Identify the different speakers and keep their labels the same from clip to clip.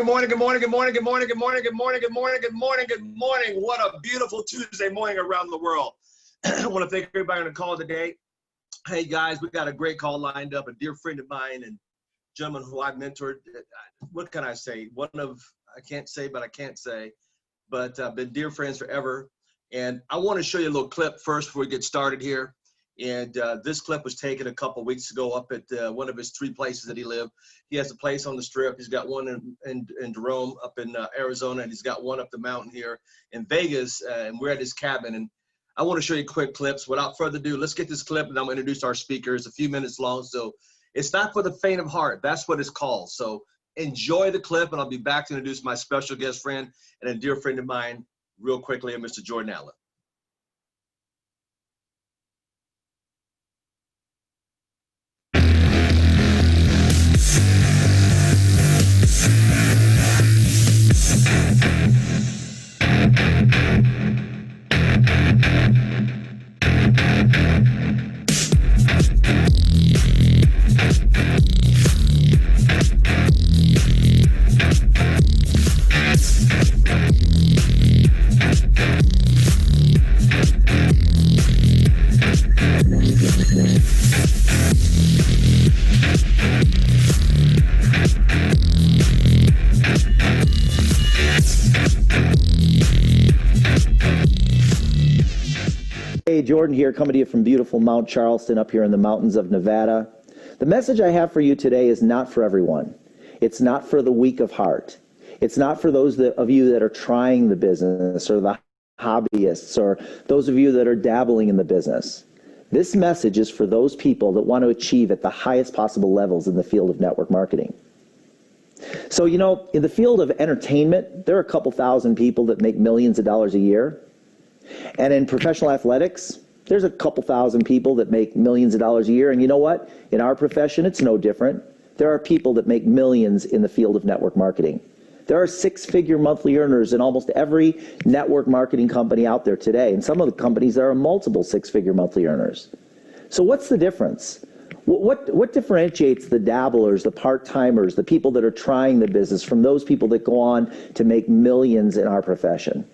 Speaker 1: morning, good morning, good morning, good morning, good morning, good morning, good morning, good morning, good morning. What a beautiful Tuesday morning around the world. I want to thank everybody on the call today. Hey guys, we got a great call lined up. A dear friend of mine and gentleman who I've mentored. What can I say? One of, I can't say, but I can't say, but been dear friends forever. And I want to show you a little clip first before we get started here. And this clip was taken a couple weeks ago up at one of his 3 places that he lived. He has a place on the Strip. He's got one in Jerome up in Arizona, and he's got one up the mountain here in Vegas. And we're at his cabin. And I want to show you quick clips. Without further ado, let's get this clip, and I'm going to introduce our speaker. It's a few minutes long, so it's not for the faint of heart. That's what it's called. So enjoy the clip, and I'll be back to introduce my special guest friend and a dear friend of mine real quickly, and Mr. Jordan Adler.
Speaker 2: Hey, Jordan here, coming to you from beautiful Mount Charleston up here in the mountains of Nevada. The message I have for you today is not for everyone. It's not for the weak of heart. It's not for those of you that are trying the business or the hobbyists or those of you that are dabbling in the business. This message is for those people that want to achieve at the highest possible levels in the field of network marketing. So, you know, in the field of entertainment, there are a couple thousand people that make millions of dollars a year. And in professional athletics, there's a couple thousand people that make millions of dollars a year. And you know what? In our profession, it's no different. There are people that make millions in the field of network marketing. There are 6-figure monthly earners in almost every network marketing company out there today. In some of the companies, there are multiple 6-figure monthly earners. So what's the difference? What differentiates the dabblers, the part-timers, the people that are trying the business from those people that go on to make millions in our profession?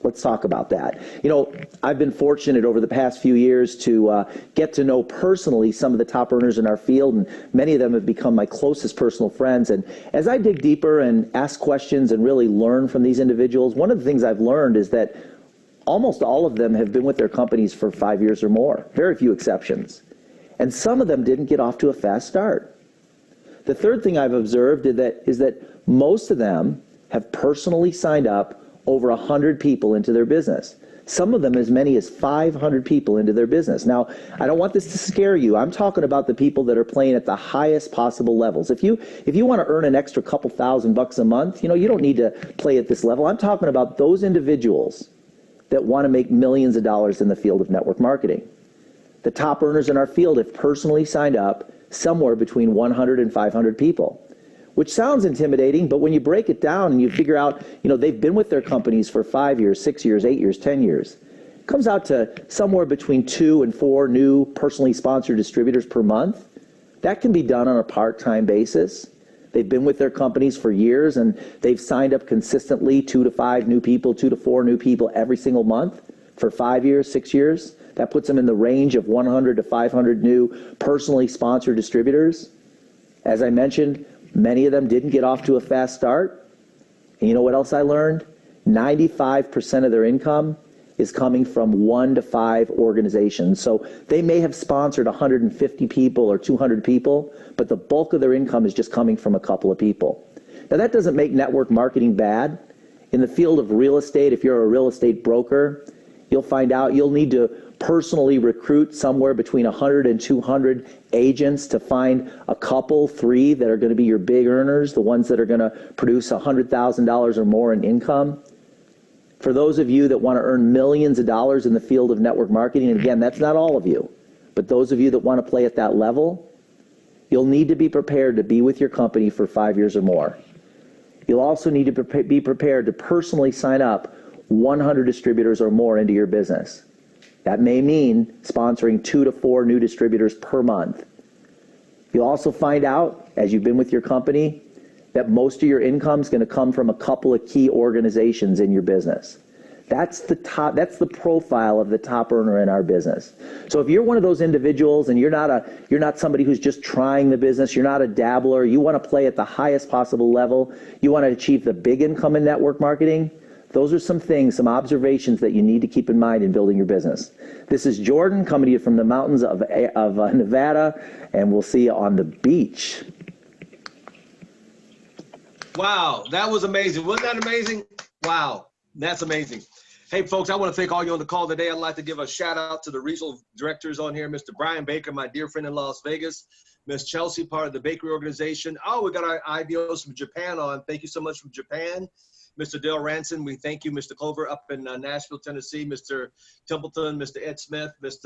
Speaker 2: Let's talk about that. You know, I've been fortunate over the past few years to get to know personally some of the top earners in our field, and many of them have become my closest personal friends. And as I dig deeper and ask questions and really learn from these individuals, one of the things I've learned is that almost all of them have been with their companies for 5 years or more, very few exceptions. And some of them didn't get off to a fast start. The third thing I've observed is that most of them have personally signed up over 100 people into their business. Some of them as many as 500 people into their business. Now, I don't want this to scare you. I'm talking about the people that are playing at the highest possible levels. If you want to earn an extra couple $1,000 a month, you know, you don't need to play at this level. I'm talking about those individuals that want to make millions of dollars in the field of network marketing. The top earners in our field have personally signed up somewhere between 100 and 500 people, which sounds intimidating, but when you break it down and you figure out, you know, they've been with their companies for 5 years, 6 years, 8 years, 10 years, it comes out to somewhere between 2 and 4 new personally sponsored distributors per month. That can be done on a part-time basis. They've been with their companies for years, and they've signed up consistently 2 to 5 new people, 2 to 4 new people every single month for 5 years, 6 years. That puts them in the range of 100 to 500 new personally sponsored distributors. As I mentioned, many of them didn't get off to a fast start. And you know what else I learned? 95% of their income is coming from 1 to 5 organizations. So they may have sponsored 150 people or 200 people, but the bulk of their income is just coming from a couple of people. Now that doesn't make network marketing bad. In the field of real estate, if you're a real estate broker, you'll find out you'll need to personally recruit somewhere between 100 and 200 agents to find a couple, 3 that are going to be your big earners, the ones that are going to produce $100,000 or more in income. For those of you that want to earn millions of dollars in the field of network marketing, and again, that's not all of you, but those of you that want to play at that level, you'll need to be prepared to be with your company for 5 years or more. You'll also need to be prepared to personally sign up 100 distributors or more into your business. That may mean sponsoring 2 to 4 new distributors per month. You'll also find out, as you've been with your company, that most of your income is going to come from a couple of key organizations in your business. That's the profile of the top earner in our business. So if you're one of those individuals and you're not somebody who's just trying the business, you're not a dabbler, you want to play at the highest possible level, you want to achieve the big income in network marketing, those are some things, some observations that you need to keep in mind in building your business. This is Jordan coming to you from the mountains of Nevada, and we'll see you on the beach.
Speaker 1: Wow, that was amazing. Wasn't that amazing? Wow, that's amazing. Hey, folks, I want to thank all you on the call today. I'd like to give a shout out to the regional directors on here, Mr. Brian Baker, my dear friend in Las Vegas, Miss Chelsea, part of the bakery organization. Oh, we got our IBOs from Japan on. Thank you so much from Japan. Mr. Dale Ranson, we thank you. Mr. Clover up in Nashville, Tennessee. Mr. Templeton, Mr. Ed Smith, Miss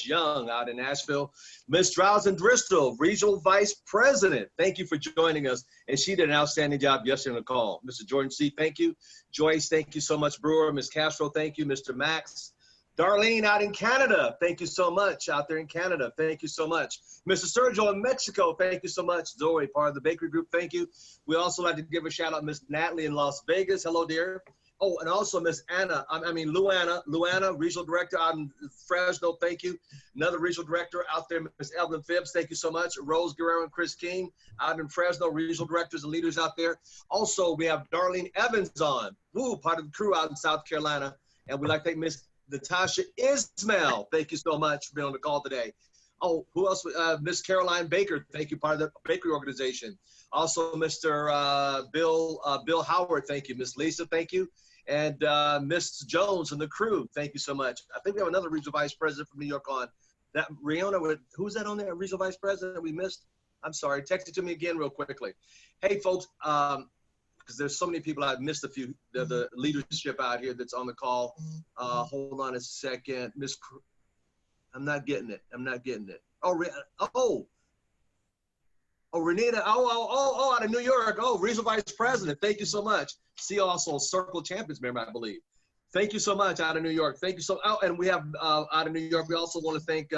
Speaker 1: Young out in Nashville. Miss Drowson Driscoll, Regional Vice President. Thank you for joining us. And she did an outstanding job yesterday on the call. Mr. Jordan C., thank you. Joyce, thank you so much. Brewer, Miss Castro, thank you. Mr. Max. Darlene out in Canada, thank you so much. Out there in Canada, thank you so much. Mr. Sergio in Mexico, thank you so much. Zoe, part of the bakery group, thank you. We also like to give a shout out Miss Natalie in Las Vegas. Hello, dear. Oh, and also Miss Anna, Luana, regional director out in Fresno, thank you. Another regional director out there, Miss Evelyn Phibbs, thank you so much. Rose Guerrero and Chris King out in Fresno, regional directors and leaders out there. Also, we have Darlene Evans on, part of the crew out in South Carolina. And we'd like to thank Miss Natasha Ismail, thank you so much for being on the call today. Oh, who else? Miss Caroline Baker, thank you, part of the bakery organization. Also, Mr. Bill Howard, thank you. Miss Lisa, thank you. And Miss Jones and the crew, thank you so much. I think we have another regional vice president from New York on. That Riona, who's that on there? Regional vice president we missed? I'm sorry, text it to me again real quickly. Hey, folks, because there's so many people, I've missed a few, the leadership out here that's on the call. Hold on a second. I'm not getting it. Renita, out of New York. Oh, regional vice president. Thank you so much. See also Circle Champions member, I believe. Thank you so much out of New York. Thank you so. Oh, and we have out of New York. We also want to thank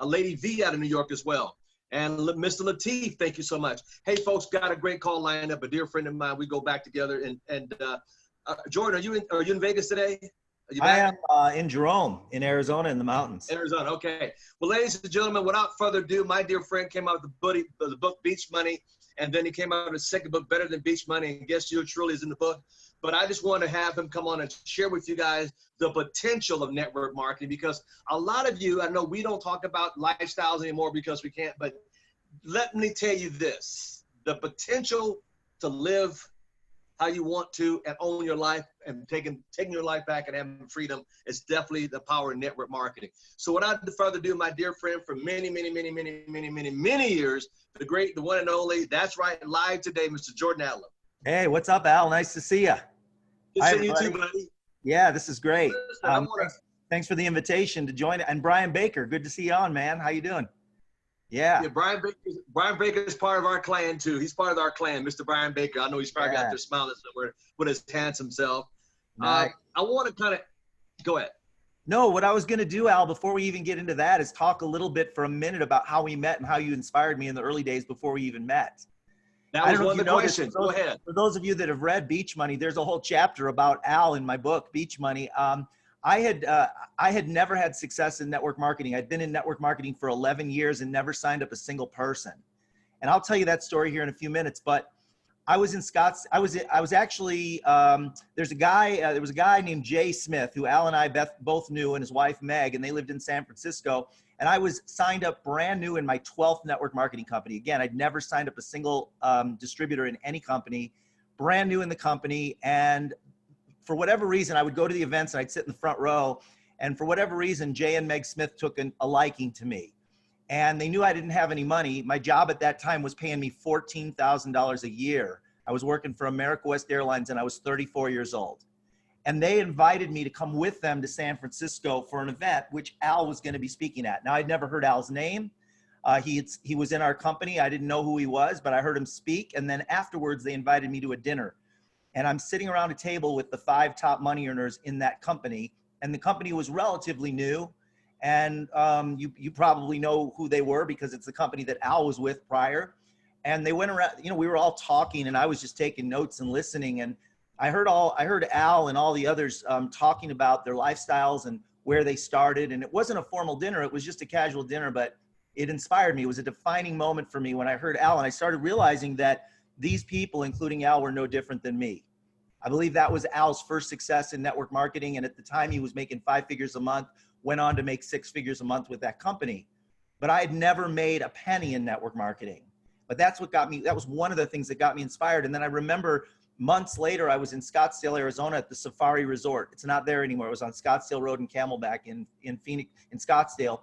Speaker 1: Lady V out of New York as well. And Mr. Lateef, thank you so much. Hey, folks, got a great call lined up. A dear friend of mine. We go back together. And Jordan, are you in Vegas today?
Speaker 3: I am in Jerome, in Arizona, in the mountains.
Speaker 1: Arizona, okay. Well, ladies and gentlemen, without further ado, my dear friend came out with the book Beach Money, and then he came out with his second book, Better Than Beach Money, and Guess Yours Truly is in the book. But I just want to have him come on and share with you guys the potential of network marketing, because a lot of you, I know we don't talk about lifestyles anymore because we can't, but let me tell you this, the potential to live how you want to and own your life and taking your life back and having freedom is definitely the power of network marketing. So without further ado, my dear friend, for many years, the one and only, that's right, live today, Mr. Jordan Adler.
Speaker 3: Hey, what's up, Al? Nice to see you.
Speaker 1: Good to see you too, buddy.
Speaker 3: Yeah, this is great. Thanks for the invitation to join. And Brian Baker, good to see you on, man. How you doing? Yeah, Brian
Speaker 1: Baker is part of our clan too. He's part of our clan, Mr. Brian Baker. I know he's probably out there smiling somewhere with his handsome self. Nice. I want to kind of go ahead.
Speaker 3: No, what I was going to do, Al, before we even get into that, is talk a little bit for a minute about how we met and how you inspired me in the early days before we even met.
Speaker 1: That was one of the questions. Go ahead.
Speaker 3: For those of you that have read Beach Money, there's a whole chapter about Al in my book, Beach Money. I had never had success in network marketing. I'd been in network marketing for 11 years and never signed up a single person. And I'll tell you that story here in a few minutes, but I was in there was a guy named Jay Smith who Al and I both knew, and his wife Meg, and they lived in San Francisco. And I was signed up brand new in my 12th network marketing company. Again, I'd never signed up a single distributor in any company, brand new in the company. And for whatever reason, I would go to the events and I'd sit in the front row. And for whatever reason, Jay and Meg Smith took a liking to me. And they knew I didn't have any money. My job at that time was paying me $14,000 a year. I was working for America West Airlines and I was 34 years old. And they invited me to come with them to San Francisco for an event, which Al was going to be speaking at. Now, I'd never heard Al's name. He was in our company. I didn't know who he was, but I heard him speak. And then afterwards, they invited me to a dinner. And I'm sitting around a table with the 5 top money earners in that company. And the company was relatively new. And you probably know who they were because it's the company that Al was with prior. And they went around, you know, we were all talking and I was just taking notes and listening. And I heard Al and all the others talking about their lifestyles and where they started. And it wasn't a formal dinner. It was just a casual dinner, but it inspired me. It was a defining moment for me when I heard Al, and I started realizing that these people, including Al, were no different than me. I believe that was Al's first success in network marketing. And at the time he was making 5 figures a month, went on to make 6 figures a month with that company. But I had never made a penny in network marketing. But that's what got me, that was one of the things that got me inspired. And then I remember months later, I was in Scottsdale, Arizona at the Safari Resort. It's not there anymore. It was on Scottsdale Road in Camelback in Phoenix, in Scottsdale.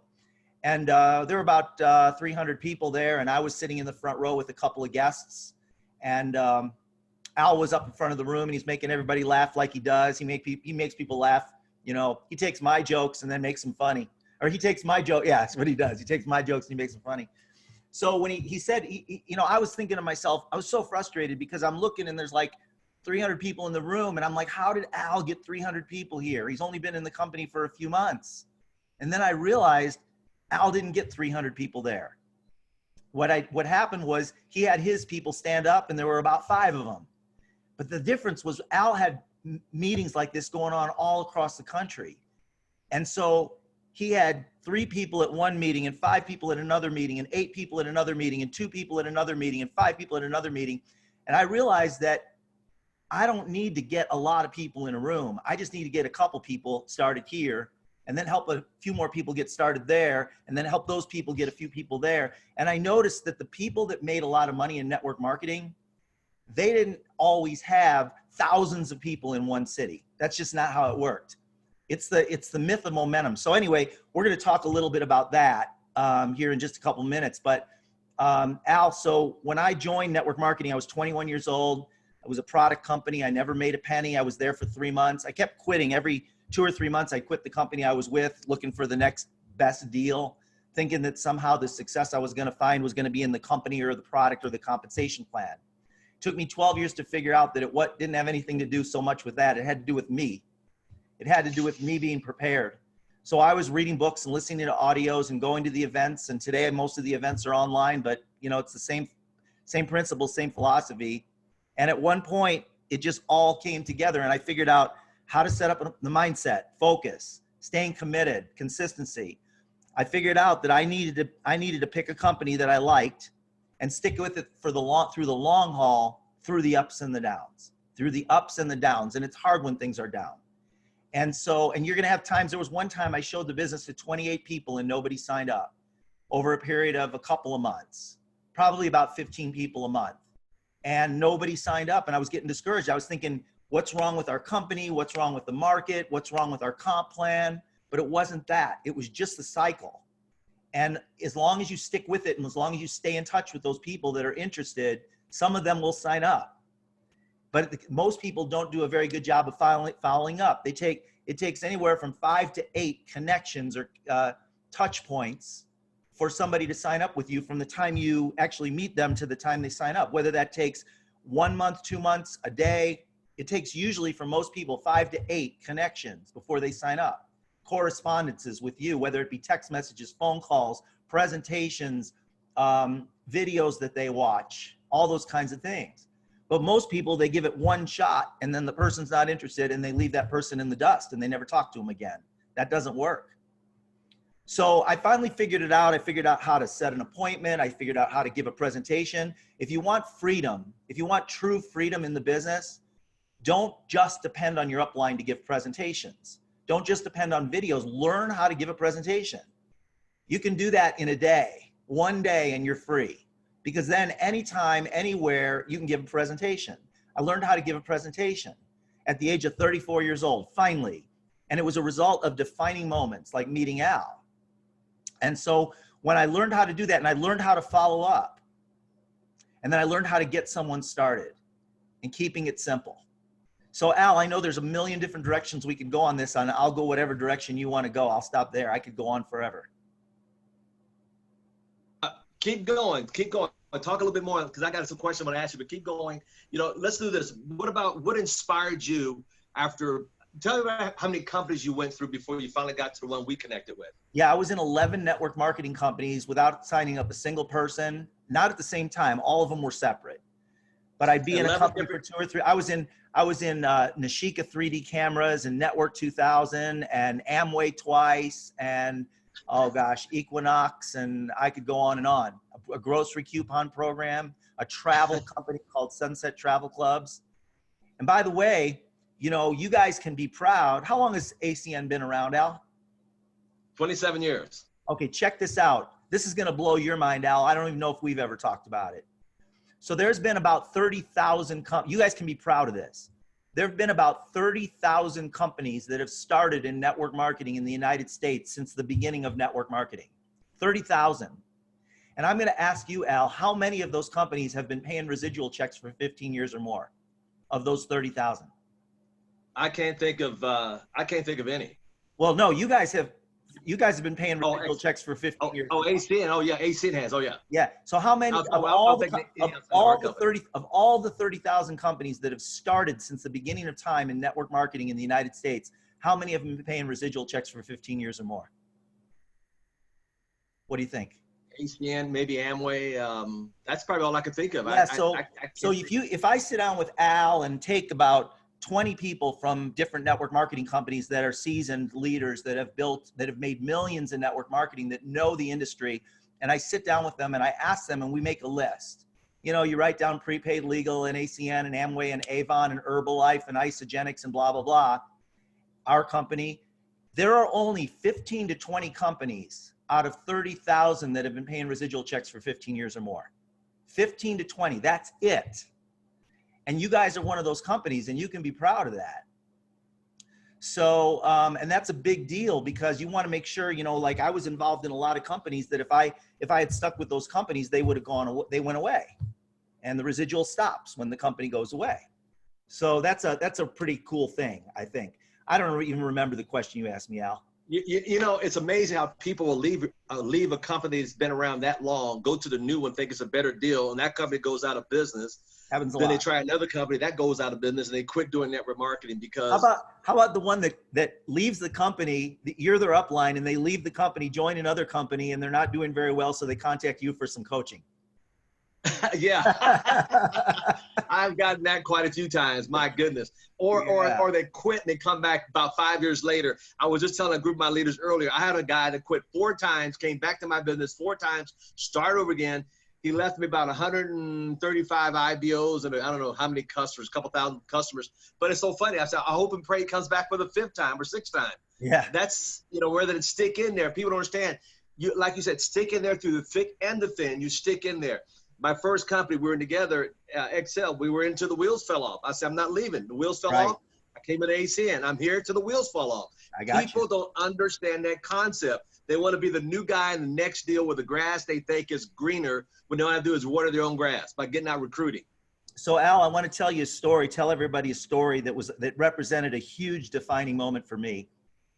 Speaker 3: And there were about 300 people there. And I was sitting in the front row with a couple of guests. And Al was up in front of the room and he's making everybody laugh like he does. He makes people laugh. You know, he takes my jokes and then makes them funny. Or he takes my joke. Yeah, that's what he does. He takes my jokes and he makes them funny. So when he said, you know, I was thinking to myself, I was so frustrated because I'm looking and there's like 300 people in the room. And I'm like, how did Al get 300 people here? He's only been in the company for a few months. And then I realized Al didn't get 300 people there. What happened was he had his people stand up and there were about 5 of them. But the difference was Al had meetings like this going on all across the country. And so he had 3 people at one meeting and 5 people at another meeting and 8 people at another meeting and 2 people at another meeting and 5 people at another meeting. And I realized that I don't need to get a lot of people in a room. I just need to get a couple people started here and then help a few more people get started there and then help those people get a few people there. And I noticed that the people that made a lot of money in network marketing, they didn't always have thousands of people in one city. That's just not how it worked. It's the myth of momentum. So anyway, we're going to talk a little bit about that here in just a couple minutes. But Al, so when I joined network marketing, I was 21 years old. I was a product company. I never made a penny. I was there for 3 months. I kept quitting. Every 2 or 3 months, I quit the company I was with, looking for the next best deal, thinking that somehow the success I was going to find was going to be in the company or the product or the compensation plan. It took me 12 years to figure out that it didn't have anything to do so much with that. It had to do with me. It had to do with me being prepared. So I was reading books and listening to audios and going to the events. And today, most of the events are online, but you know, it's the same principle, same philosophy. And at one point, it just all came together. And I figured out how to set up the mindset, focus, staying committed, consistency. I figured out that I needed to pick a company that I liked and stick with it through the long haul, through the ups and the downs, And it's hard when things are down. And you're going to have times. There was one time I showed the business to 28 people and nobody signed up over a period of a couple of months, probably about 15 people a month. And nobody signed up and I was getting discouraged. I was thinking, what's wrong with our company? What's wrong with the market? What's wrong with our comp plan? But it wasn't that. It was just the cycle. And as long as you stick with it and as long as you stay in touch with those people that are interested, some of them will sign up. But most people don't do a very good job of following up. It takes anywhere from 5 to 8 connections or touch points for somebody to sign up with you from the time you actually meet them to the time they sign up. Whether that takes 1 month, 2 months, a day, it takes usually for most people 5 to 8 connections before they sign up. Correspondences with you, whether it be text messages, phone calls, presentations, videos that they watch, all those kinds of things. But most people, they give it one shot and then the person's not interested and they leave that person in the dust and they never talk to them again. That doesn't work. So I finally figured it out. I figured out how to set an appointment. I figured out how to give a presentation. If you want freedom, if you want true freedom in the business, don't just depend on your upline to give presentations. Don't just depend on videos. Learn how to give a presentation. You can do that in a day, 1 day, and you're free. Because then anytime, anywhere, you can give a presentation. I learned how to give a presentation at the age of 34 years old, finally. And it was a result of defining moments like meeting Al. And so when I learned how to do that and I learned how to follow up, and then I learned how to get someone started and keeping it simple. So Al, I know there's a million different directions we can go on this, and I'll go whatever direction you want to go. I'll stop there. I could go on forever.
Speaker 1: Keep going. Talk a little bit more because I got some questions I want to ask you, but keep going. You know, let's do this. What inspired you after? Tell me about how many companies you went through before you finally got to the one we connected with.
Speaker 3: Yeah, I was in 11 network marketing companies without signing up a single person, not at the same time. All of them were separate. But I'd be in a company for 2 or 3. I was in Nishika 3D cameras and Network 2000 and Amway twice and, oh gosh, Equinox, and I could go on and on. A grocery coupon program, a travel company called Sunset Travel Clubs. And by the way, you know, you guys can be proud. How long has ACN been around, Al?
Speaker 1: 27 years.
Speaker 3: Okay, check this out. This is going to blow your mind, Al. I don't even know if we've ever talked about it. So there's been about 30,000 you guys can be proud of this. There have been about 30,000 companies that have started in network marketing in the United States since the beginning of network marketing. 30,000. And I'm going to ask you, Al, how many of those companies have been paying residual checks for 15 years or more of those 30,000?
Speaker 1: I can't think of any.
Speaker 3: Well, no, you guys have been paying residual checks for 15 years.
Speaker 1: Oh, ACN. Oh, yeah. ACN has. Oh, yeah.
Speaker 3: Yeah. So how many of all the 30,000 companies that have started since the beginning of time in network marketing in the United States, how many of them been paying residual checks for 15 years or more? What do you think?
Speaker 1: ACN, maybe Amway. That's probably all I could think of.
Speaker 3: Yeah. If I sit down with Al and take about 20 people from different network marketing companies that are seasoned leaders that have made millions in network marketing, that know the industry, and I sit down with them and I ask them and we make a list. You know, you write down Prepaid Legal and ACN and Amway and Avon and Herbalife and Isogenics and blah, blah, blah. Our company, there are only 15 to 20 companies out of 30,000 that have been paying residual checks for 15 years or more. 15 to 20, that's it. And you guys are one of those companies, and you can be proud of that. So, and that's a big deal, because you want to make sure, you know, like I was involved in a lot of companies that if I had stuck with those companies, they would have they went away, and the residual stops when the company goes away. So that's a pretty cool thing, I think. I don't even remember the question you asked me, Al.
Speaker 1: You know, it's amazing how people will leave a company that's been around that long, go to the new one, think it's a better deal, and that company goes out of business.
Speaker 3: Happens a lot.
Speaker 1: Then they try another company that goes out of business, and they quit doing network marketing because.
Speaker 3: How about the one that leaves the company? You're their upline, and they leave the company, join another company, and they're not doing very well, so they contact you for some coaching.
Speaker 1: Yeah, I've gotten that quite a few times. My goodness. Or they quit and they come back about 5 years later. I was just telling a group of my leaders earlier. I had a guy that quit 4 times, came back to my business 4 times, started over again. He left me about 135 IBOs and I don't know how many customers, a couple thousand customers. But it's so funny. I said, I hope and pray he comes back for the 5th time or 6th time.
Speaker 3: Yeah.
Speaker 1: That's, you know, where that it stick in there. People don't understand. You, like you said, stick in there through the thick and the thin. You stick in there. My first company, we were together, Excel. We were into the wheels fell off. I said, I'm not leaving. The wheels fell off. I came at ACN. I'm here till the wheels fall off. People don't understand that concept. They want to be the new guy in the next deal with the grass they think is greener when all they have to do is water their own grass by getting out recruiting.
Speaker 3: So Al, I want to tell you a story, tell everybody a story that represented a huge defining moment for me.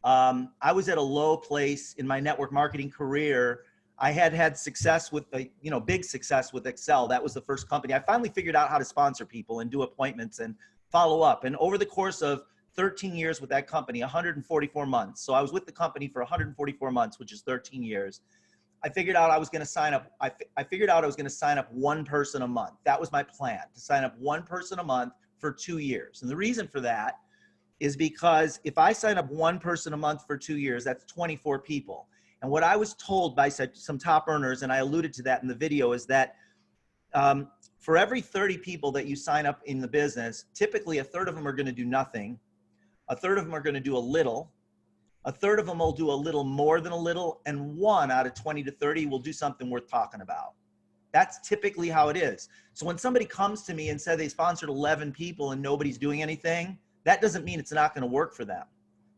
Speaker 3: I was at a low place in my network marketing career. I had success with big success with Excel. That was the first company. I finally figured out how to sponsor people and do appointments and follow up. And over the course of 13 years with that company, 144 months. So I was with the company for 144 months, which is 13 years. I figured out I was going to sign up. I figured out I was going to sign up one person a month. That was my plan, to sign up one person a month for 2 years. And the reason for that is because if I sign up one person a month for 2 years, that's 24 people. And what I was told by some top earners, and I alluded to that in the video, is that for every 30 people that you sign up in the business, typically a third of them are going to do nothing. A third of them are going to do a little. A third of them will do a little more than a little. And 1 out of 20 to 30 will do something worth talking about. That's typically how it is. So when somebody comes to me and said they sponsored 11 people and nobody's doing anything, that doesn't mean it's not going to work for them.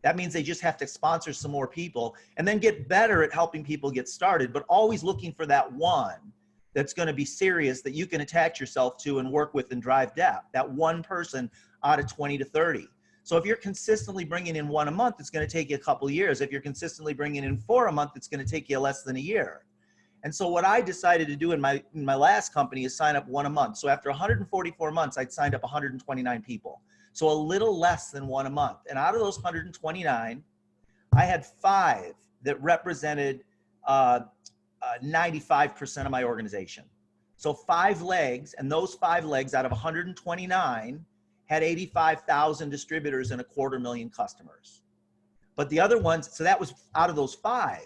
Speaker 3: That means they just have to sponsor some more people and then get better at helping people get started, but always looking for that one that's going to be serious that you can attach yourself to and work with and drive depth. That one person out of 20 to 30. So if you're consistently bringing in 1 a month, it's going to take you a couple of years. If you're consistently bringing in 4 a month, it's going to take you less than a year. And so what I decided to do in my last company is sign up 1 a month. So after 144 months, I'd signed up 129 people. So a little less than 1 a month. And out of those 129, I had 5 that represented 95% of my organization. So 5 legs, and those 5 legs out of 129 had 85,000 distributors and 250,000 customers. But the other ones, so that was out of those 5,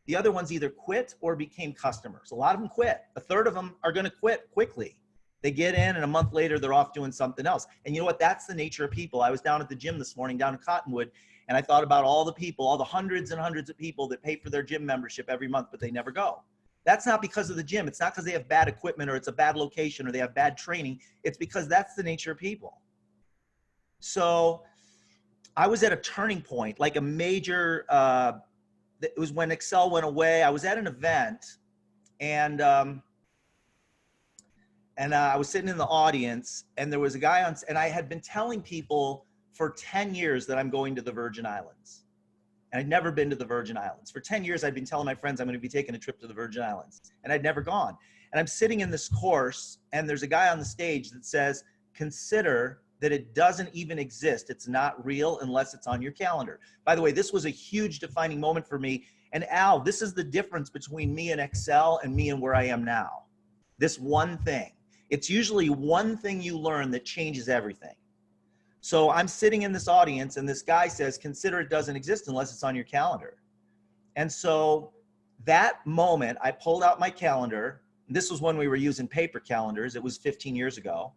Speaker 3: the other ones either quit or became customers. A lot of them quit. A third of them are going to quit quickly. They get in and a month later, they're off doing something else. And you know what? That's the nature of people. I was down at the gym this morning down in Cottonwood, and I thought about all the people, all the hundreds and hundreds of people that pay for their gym membership every month, but they never go. That's not because of the gym. It's not because they have bad equipment or it's a bad location or they have bad training. It's because that's the nature of people. So I was at a turning point, like a major, it was when Excel went away. I was at an event and I was sitting in the audience and there was a guy on, and I had been telling people for 10 years that I'm going to the Virgin Islands. And I'd never been to the Virgin Islands. For 10 years, I'd been telling my friends I'm going to be taking a trip to the Virgin Islands, and I'd never gone. And I'm sitting in this course, and there's a guy on the stage that says, consider that it doesn't even exist. It's not real unless it's on your calendar. By the way, this was a huge defining moment for me. And Al, this is the difference between me and Excel and me and where I am now. This one thing. It's usually one thing you learn that changes everything. So I'm sitting in this audience and this guy says, consider it doesn't exist unless it's on your calendar. And so that moment I pulled out my calendar. This was when we were using paper calendars. It was 15 years ago.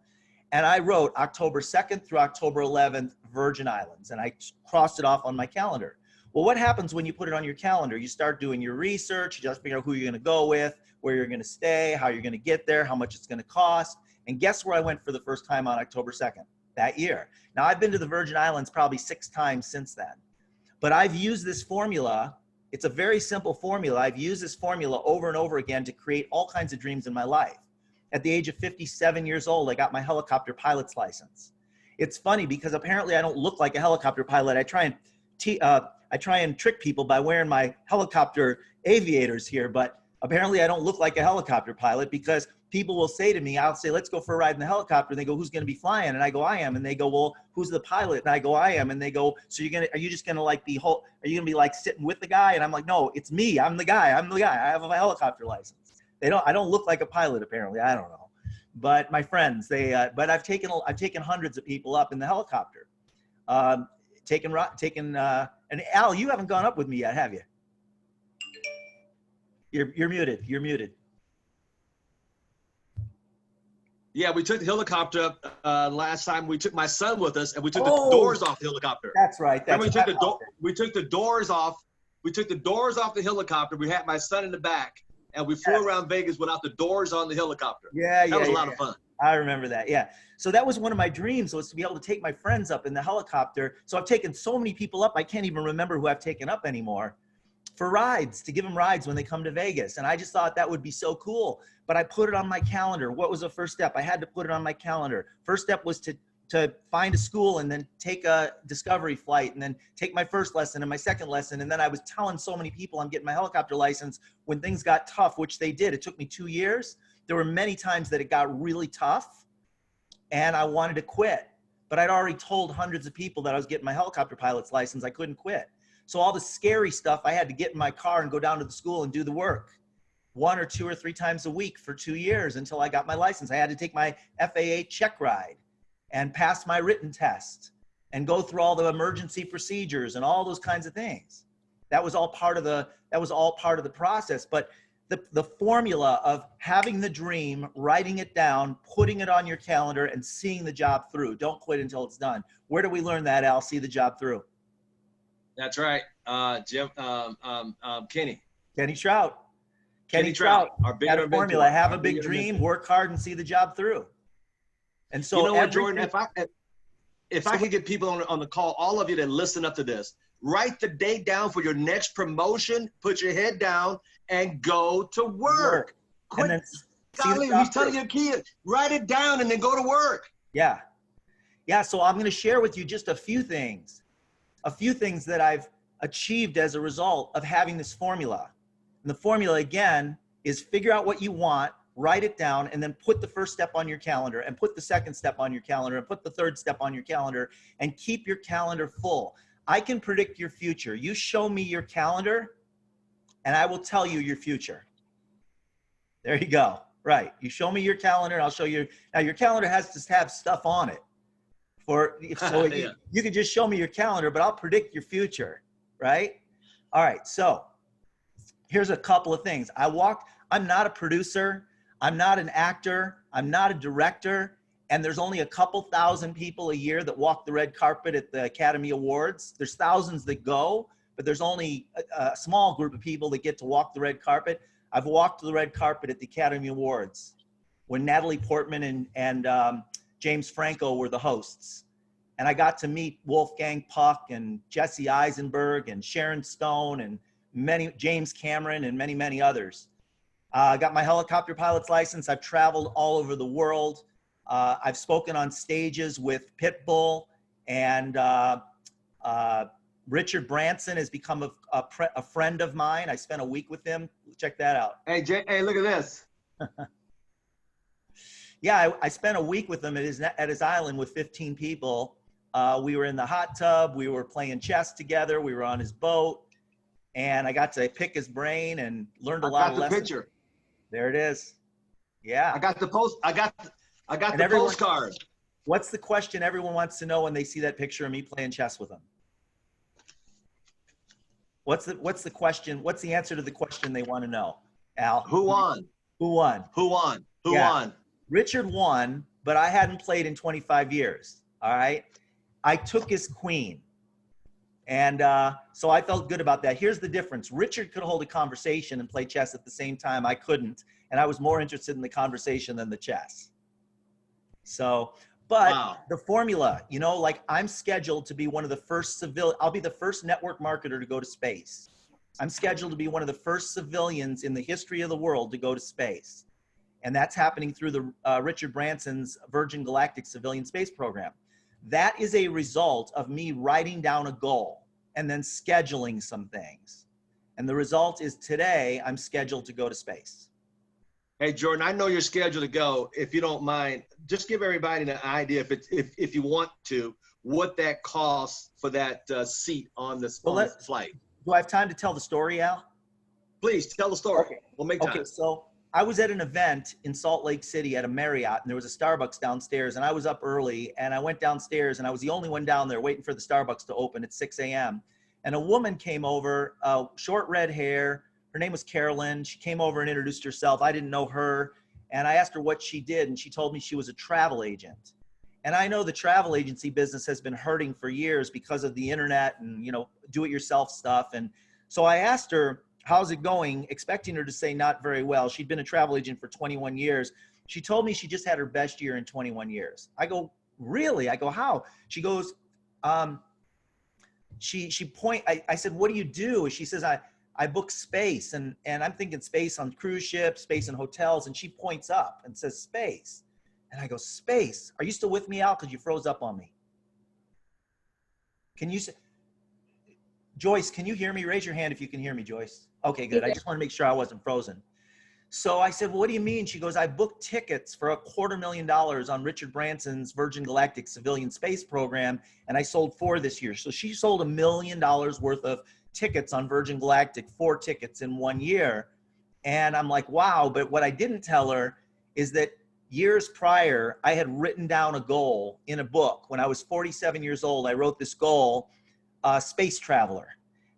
Speaker 3: And I wrote October 2nd through October 11th, Virgin Islands. And I crossed it off on my calendar. Well, what happens when you put it on your calendar? You start doing your research, you just figure out who you're going to go with, where you're going to stay, how you're going to get there, how much it's going to cost. And guess where I went for the first time on October 2nd? That year. Now I've been to the Virgin Islands probably 6 times since then, but I've used this formula. It's a very simple formula. I've used this formula over and over again to create all kinds of dreams in my life. At the age of 57 years old, I got my helicopter pilot's license. It's funny because apparently I don't look like a helicopter pilot. I try and trick people by wearing my helicopter aviators here, but apparently I don't look like a helicopter pilot because people will say to me, I'll say, let's go for a ride in the helicopter. And they go, who's going to be flying? And I go, I am. And they go, well, who's the pilot? And I go, I am. And they go, so are you just going to like are you going to be like sitting with the guy? And I'm like, no, it's me. I'm the guy. I have a helicopter license. I don't look like a pilot apparently. I don't know. But my friends, but I've taken hundreds of people up in the helicopter. And Al, you haven't gone up with me yet, have you? You're muted. You're muted.
Speaker 1: Yeah, we took the helicopter last time. We took my son with us, and we took the doors off the helicopter.
Speaker 3: That's right.
Speaker 1: We took the doors off. We took the doors off the helicopter. We had my son in the back, and we flew around Vegas without the doors on the helicopter. That was a lot of fun.
Speaker 3: I remember that. Yeah. So that was one of my dreams, was to be able to take my friends up in the helicopter. So I've taken so many people up, I can't even remember who I've taken up anymore, for rides, to give them rides when they come to Vegas. And I just thought that would be so cool. But I put it on my calendar. What was the first step? I had to put it on my calendar. First step was to find a school and then take a discovery flight and then take my first lesson and my second lesson. And then I was telling so many people I'm getting my helicopter license when things got tough, which they did. It took me 2 years. There were many times that it got really tough and I wanted to quit. But I'd already told hundreds of people that I was getting my helicopter pilot's license. I couldn't quit. So all the scary stuff, I had to get in my car and go down to the school and do the work 1 or 2 or 3 times a week for 2 years until I got my license. I had to take my FAA check ride and pass my written test and go through all the emergency procedures and all those kinds of things. That was all part of the process. But the formula of having the dream, writing it down, putting it on your calendar and seeing the job through. Don't quit until it's done. Where do we learn that, Al? See the job through.
Speaker 1: That's right, Jim. Kenny
Speaker 3: Trout. Kenny Trout.
Speaker 1: Our big
Speaker 3: formula. Have a big dream, work hard, and see the job through. And so,
Speaker 1: you know what, Jordan? If I could get people on the call, all of you that listen up to this, write the date down for your next promotion. Put your head down and go to work. Quit. And then he's telling your kid, write it down and then go to work.
Speaker 3: Yeah. So I'm going to share with you just a few things that I've achieved as a result of having this formula. And the formula, again, is figure out what you want, write it down, and then put the first step on your calendar and put the second step on your calendar and put the third step on your calendar and keep your calendar full. I can predict your future. You show me your calendar and I will tell you your future. There you go. Right. You show me your calendar, and I'll show you. Now, your calendar has to have stuff on it. So
Speaker 1: Yeah.
Speaker 3: you can just show me your calendar, but I'll predict your future, right? All right. So here's a couple of things. I'm not a producer. I'm not an actor. I'm not a director. And there's only a couple thousand people a year that walk the red carpet at the Academy Awards. There's thousands that go, but there's only a small group of people that get to walk the red carpet. I've walked the red carpet at the Academy Awards when Natalie Portman and James Franco were the hosts. And I got to meet Wolfgang Puck and Jesse Eisenberg and Sharon Stone and James Cameron and many, many others. I got my helicopter pilot's license. I've traveled all over the world. I've spoken on stages with Pitbull, and Richard Branson has become a friend of mine. I spent a week with him. Check that out.
Speaker 1: Hey, hey, look at this.
Speaker 3: Yeah, I spent a week with him at his island with 15 people. We were in the hot tub. We were playing chess together. We were on his boat, and I got to pick his brain and learned a lot of lessons.
Speaker 1: I got the picture.
Speaker 3: There it is. Yeah.
Speaker 1: I got the postcard.
Speaker 3: What's the question everyone wants to know when they see that picture of me playing chess with them? What's the question? What's the answer to the question they want to know, Al?
Speaker 1: Who won?
Speaker 3: Who won?
Speaker 1: Who won? Who won?
Speaker 3: Richard won, but I hadn't played in 25 years. All right. I took his queen. And so I felt good about that. Here's the difference. Richard could hold a conversation and play chess at the same time. I couldn't. And I was more interested in the conversation than the chess. So, but wow. The formula, you know, like I'm scheduled to be one of the first I'll be the first network marketer to go to space. I'm scheduled to be one of the first civilians in the history of the world to go to space. And that's happening through the Richard Branson's Virgin Galactic Civilian Space Program. That is a result of me writing down a goal and then scheduling some things. And the result is today I'm scheduled to go to space.
Speaker 1: Hey, Jordan, I know you're scheduled to go. If you don't mind, just give everybody an idea, if you want to, what that costs for that seat on the flight.
Speaker 3: Do I have time to tell the story, Al?
Speaker 1: Please tell the story. Okay. We'll make time.
Speaker 3: Okay, so I was at an event in Salt Lake City at a Marriott, and there was a Starbucks downstairs, and I was up early, and I went downstairs, and I was the only one down there waiting for the Starbucks to open at 6 a.m. And a woman came over, short red hair. Her name was Carolyn. She came over and introduced herself. I didn't know her, and I asked her what she did, and she told me she was a travel agent. And I know the travel agency business has been hurting for years because of the internet and, you know, do-it-yourself stuff. And so I asked her, how's it going? Expecting her to say not very well. She'd been a travel agent for 21 years. She told me she just had her best year in 21 years. I go, really? I go, how? She goes, I said, what do you do? She says, I book space, and I'm thinking space on cruise ships, space in hotels. And she points up and says, space. And I go, space. Are you still with me, Al? Because you froze up on me. Can you say, Joyce, can you hear me? Raise your hand if you can hear me, Joyce. Okay, good. I just want to make sure I wasn't frozen. So I said, well, what do you mean? She goes, I booked tickets for $250,000 on Richard Branson's Virgin Galactic Civilian Space Program, and I sold 4 this year. So she sold $1 million worth of tickets on Virgin Galactic, 4 tickets in 1 year. And I'm like, wow. But what I didn't tell her is that years prior, I had written down a goal in a book. When I was 47 years old, I wrote this goal, space traveler.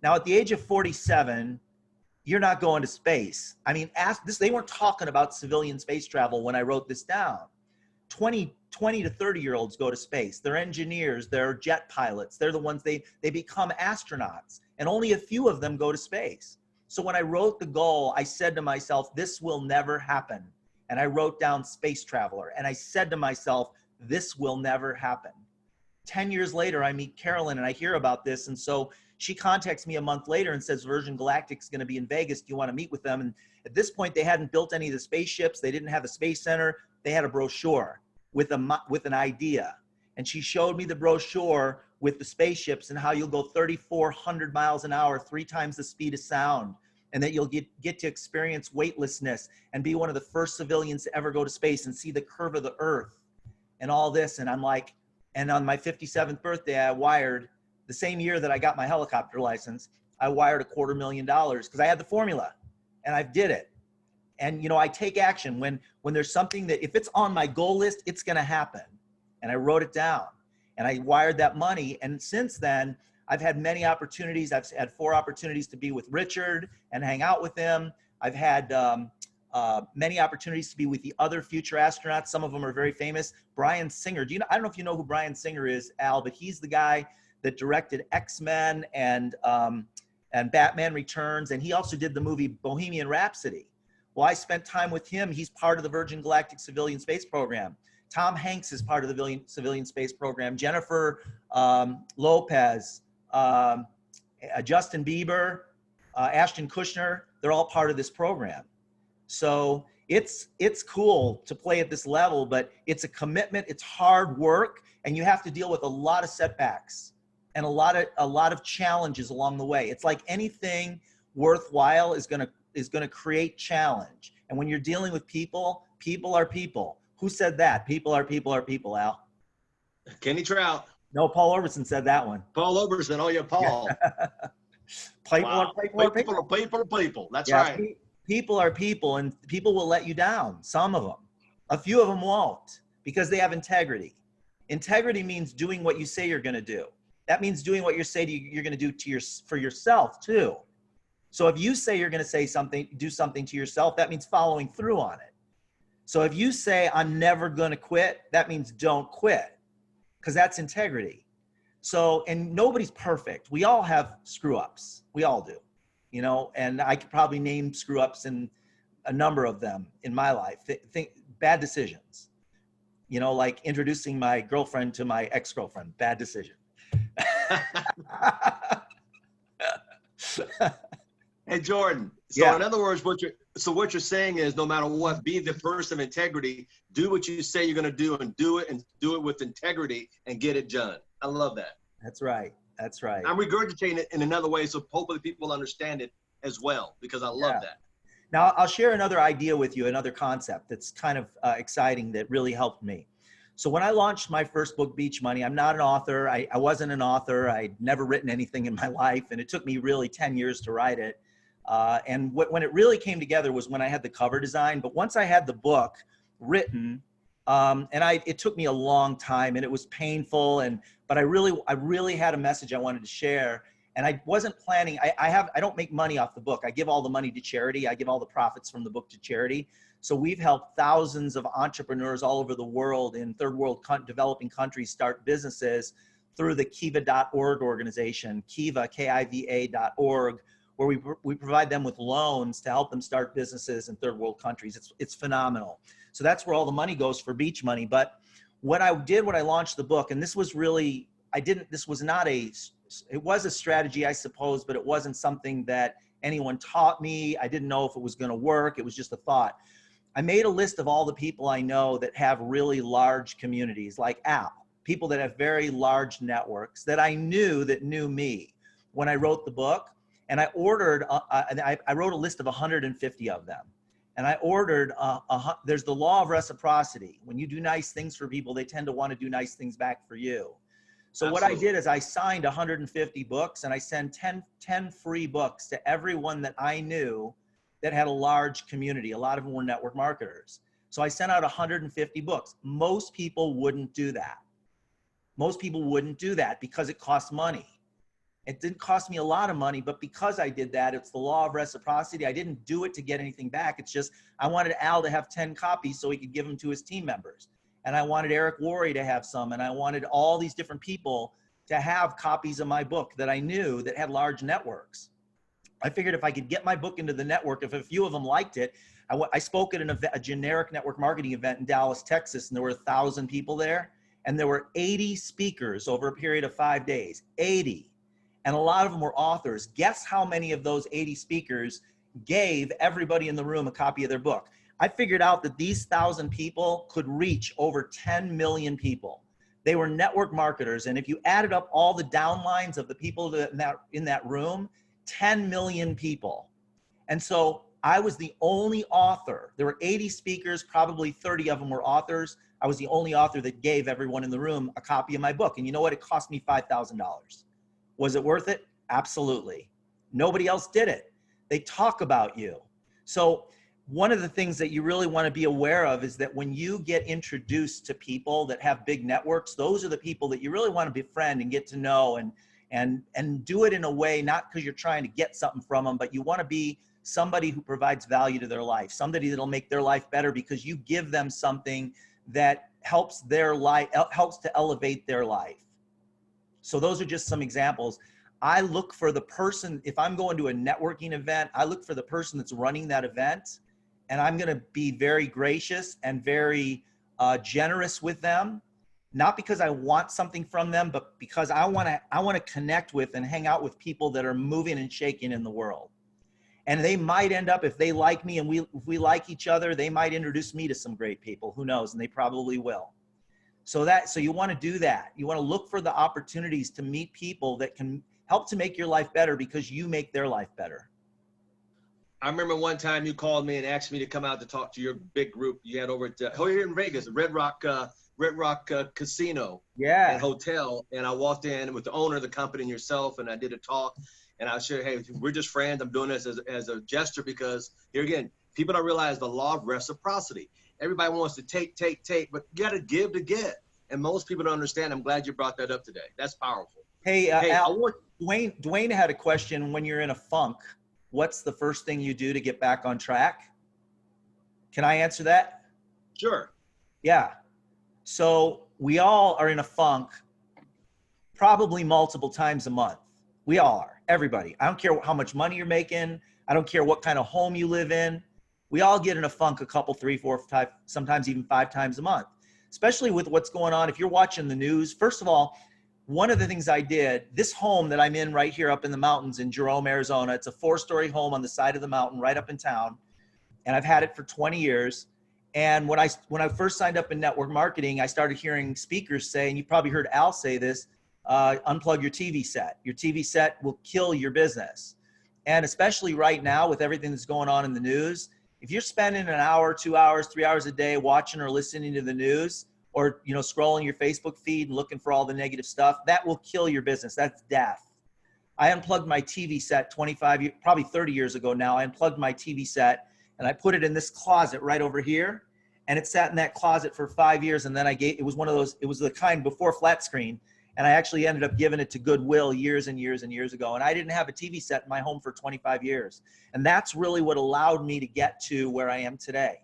Speaker 3: Now, at the age of 47, you're not going to space. I mean, they weren't talking about civilian space travel when I wrote this down. 20 to 30-year-olds go to space. They're engineers, they're jet pilots. They're the ones, they become astronauts, and only a few of them go to space. So when I wrote the goal, I said to myself, this will never happen. And I wrote down space traveler, and I said to myself, this will never happen. 10 years later, I meet Carolyn and I hear about this. And so she contacts me a month later and says, Virgin Galactic's going to be in Vegas. Do you want to meet with them? And at this point, they hadn't built any of the spaceships. They didn't have a space center. They had a brochure with an idea. And she showed me the brochure with the spaceships and how you'll go 3,400 miles an hour, 3 times the speed of sound, and that you'll get to experience weightlessness and be one of the first civilians to ever go to space and see the curve of the earth and all this. And I'm like, and on my 57th birthday, I wired, the same year that I got my helicopter license, I wired $250,000 because I had the formula and I did it. And, you know, I take action when there's something that, if it's on my goal list, it's going to happen. And I wrote it down and I wired that money. And since then, I've had many opportunities. I've had 4 opportunities to be with Richard and hang out with him. I've had many opportunities to be with the other future astronauts. Some of them are very famous. Bryan Singer. I don't know if you know who Bryan Singer is, Al, but he's the guy that directed X-Men and Batman Returns. And he also did the movie Bohemian Rhapsody. Well, I spent time with him. He's part of the Virgin Galactic Civilian Space Program. Tom Hanks is part of the Civilian Space Program. Jennifer Lopez, Justin Bieber, Ashton Kutcher, they're all part of this program. So it's cool to play at this level, but it's a commitment, it's hard work, and you have to deal with a lot of setbacks and a lot of challenges along the way. It's like anything worthwhile is gonna create challenge. And when you're dealing with people, people are people. Who said that? People are people, Al.
Speaker 1: Kenny Trout.
Speaker 3: No, Paul Oberson said that one.
Speaker 1: Paul Oberson. Oh yeah, Paul.
Speaker 3: People
Speaker 1: Wow.
Speaker 3: are
Speaker 1: people. That's
Speaker 3: yeah,
Speaker 1: right.
Speaker 3: People are people, and people will let you down. Some of them. A few of them won't, because they have integrity. Integrity means doing what you say you're going to do. That means doing what you say you're going to do for yourself too. So if you say you're going to do something to yourself, that means following through on it. So if you say, I'm never going to quit, that means don't quit, because that's integrity. So, and nobody's perfect. We all have screw ups. We all do, you know, and I could probably name screw ups in a number of them in my life. Think bad decisions, you know, like introducing my girlfriend to my ex-girlfriend, bad decision.
Speaker 1: Hey, Jordan. So
Speaker 3: Yeah.
Speaker 1: in other words, what you're saying is, no matter what, be the person of integrity, do what you say you're going to do, and do it with integrity and get it done. I love that.
Speaker 3: That's right. That's right.
Speaker 1: I'm regurgitating it in another way, so hopefully people understand it as well, because I love that.
Speaker 3: Now I'll share another idea with you, another concept that's kind of exciting that really helped me. So when I launched my first book, Beach Money, I'm not an author. I wasn't an author. I'd never written anything in my life, and it took me really 10 years to write it. And when it really came together was when I had the cover design. But once I had the book written, it took me a long time, and it was painful. But I really had a message I wanted to share. And I wasn't planning. I don't make money off the book. I give all the money to charity. I give all the profits from the book to charity. So we've helped thousands of entrepreneurs all over the world in third world developing countries start businesses through the Kiva.org organization, Kiva, Kiva.org, where we provide them with loans to help them start businesses in third world countries. It's phenomenal. So that's where all the money goes for Beach Money. But what I did when I launched the book, and this was really, it was a strategy, I suppose, but it wasn't something that anyone taught me. I didn't know if it was going to work. It was just a thought. I made a list of all the people I know that have really large communities, like Al, people that have very large networks that I knew that knew me when I wrote the book. And I ordered, I wrote a list of 150 of them. And I ordered, there's the law of reciprocity. When you do nice things for people, they tend to want to do nice things back for you. So What I did is I signed 150 books, and I sent 10 free books to everyone that I knew that had a large community. A lot of them were network marketers. So I sent out 150 books. Most people wouldn't do that. Most people wouldn't do that because it costs money. It didn't cost me a lot of money, but because I did that, it's the law of reciprocity. I didn't do it to get anything back. It's just, I wanted Al to have 10 copies so he could give them to his team members. And I wanted Eric Worre to have some, and I wanted all these different people to have copies of my book that I knew that had large networks. I figured if I could get my book into the network, if a few of them liked it, I spoke at a generic network marketing event in Dallas, Texas, and there were 1,000 people there, and there were 80 speakers over a period of 5 days, 80. And a lot of them were authors. Guess how many of those 80 speakers gave everybody in the room a copy of their book? I figured out that these 1,000 people could reach over 10 million people. They were network marketers. And if you added up all the downlines of the people in that room, 10 million people. And so I was the only author. There were 80 speakers, probably 30 of them were authors. I was the only author that gave everyone in the room a copy of my book. And you know what? It cost me $5,000. Was it worth it? Absolutely. Nobody else did it. They talk about you. So one of the things that you really want to be aware of is that when you get introduced to people that have big networks, those are the people that you really want to befriend and get to know, and do it in a way, not because you're trying to get something from them, but you want to be somebody who provides value to their life, somebody that'll make their life better because you give them something that helps their life, helps to elevate their life. So those are just some examples. I look for the person, if I'm going to a networking event, I look for the person that's running that event, and I'm going to be very gracious and very generous with them, not because I want something from them, but because I want to connect with and hang out with people that are moving and shaking in the world. And they might end up, if they like me and if we like each other, they might introduce me to some great people, who knows, and they probably will. So you want to do that. You want to look for the opportunities to meet people that can help to make your life better because you make their life better.
Speaker 1: I remember one time you called me and asked me to come out to talk to your big group you had over at here in Vegas, Red Rock Casino and Hotel. And I walked in with the owner of the company and yourself, and I did a talk. And I shared, hey, we're just friends. I'm doing this as a gesture because, here again, people don't realize the law of reciprocity. Everybody wants to take, but you got to give to get. And most people don't understand. I'm glad you brought that up today. That's powerful.
Speaker 3: Hey, Al, Dwayne had a question. When you're in a funk, what's the first thing you do to get back on track? Can I answer that?
Speaker 1: Sure.
Speaker 3: Yeah. So we all are in a funk probably multiple times a month. We all are. Everybody. I don't care how much money you're making. I don't care what kind of home you live in. We all get in a funk a couple, 3, 4, 5, sometimes even 5 times a month, especially with what's going on. If you're watching the news, first of all, one of the things I did, this home that I'm in right here up in the mountains in Jerome, Arizona, it's a 4-story home on the side of the mountain right up in town. And I've had it for 20 years. And when I first signed up in network marketing, I started hearing speakers say, and you probably heard Al say this, unplug your TV set. Your TV set will kill your business. And especially right now with everything that's going on in the news, if you're spending an hour, 2 hours, 3 hours a day watching or listening to the news, or scrolling your Facebook feed and looking for all the negative stuff, that will kill your business. That's death. I unplugged my TV set probably 30 years ago now. I unplugged my TV set and I put it in this closet right over here. And it sat in that closet for 5 years. And then it was one of those, it was the kind before flat screen. And I actually ended up giving it to Goodwill years and years and years ago. And I didn't have a TV set in my home for 25 years. And that's really what allowed me to get to where I am today.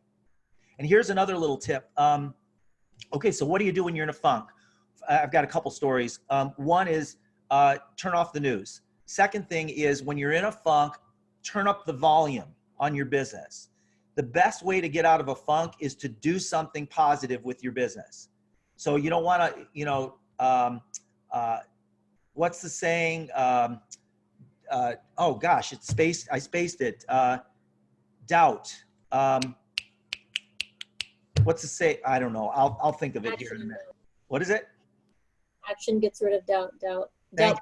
Speaker 3: And here's another little tip. Okay, so what do you do when you're in a funk? I've got a couple stories. One is turn off the news. Second thing is when you're in a funk, turn up the volume on your business. The best way to get out of a funk is to do something positive with your business. So you don't want to, what's the saying? Oh gosh, I spaced it. Doubt. What's the say? I don't know. I'll think of it here in a minute. What is it?
Speaker 4: Action gets rid of doubt. Doubt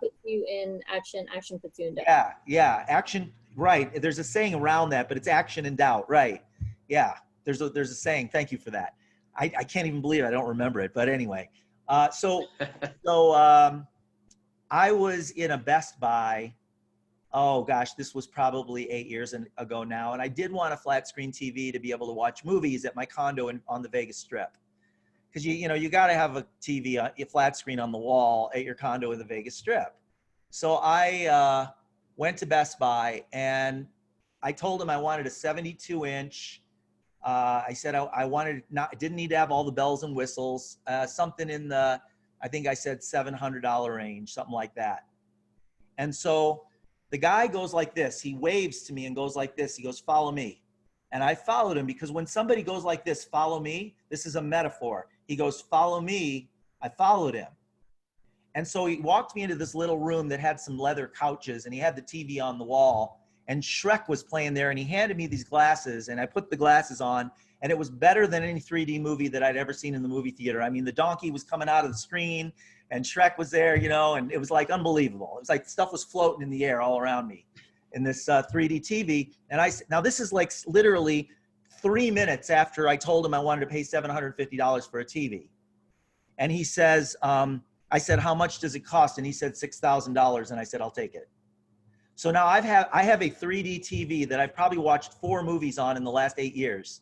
Speaker 4: puts you in action. Action puts you in doubt.
Speaker 3: Yeah. Action. Right. There's a saying around that, but it's action and doubt. Right. Yeah. There's a saying. Thank you for that. I can't even believe I don't remember it. But anyway, so I was in a Best Buy. Oh gosh, this was probably 8 years ago now. And I did want a flat screen TV to be able to watch movies at my condo on the Vegas Strip. Because you got to have a TV, a flat screen on the wall at your condo in the Vegas Strip. So I went to Best Buy and I told them I wanted a 72-inch. I said I didn't need to have all the bells and whistles. Something in the, I think I said $700 range, something like that. And so the guy goes like this. He waves to me and goes like this. He goes, follow me. And I followed him because when somebody goes like this, follow me, this is a metaphor. He goes, follow me. I followed him. And so he walked me into this little room that had some leather couches and he had the TV on the wall and Shrek was playing there and he handed me these glasses and I put the glasses on and it was better than any 3D movie that I'd ever seen in the movie theater. I mean, the donkey was coming out of the screen and Shrek was there, and it was like unbelievable. It was like stuff was floating in the air all around me in this 3D TV. And now this is like literally 3 minutes after I told him I wanted to pay $750 for a TV. And he says, I said, how much does it cost? And he said $6,000. And I said, I'll take it. So now I have a 3D TV that I've probably watched 4 movies on in the last 8 years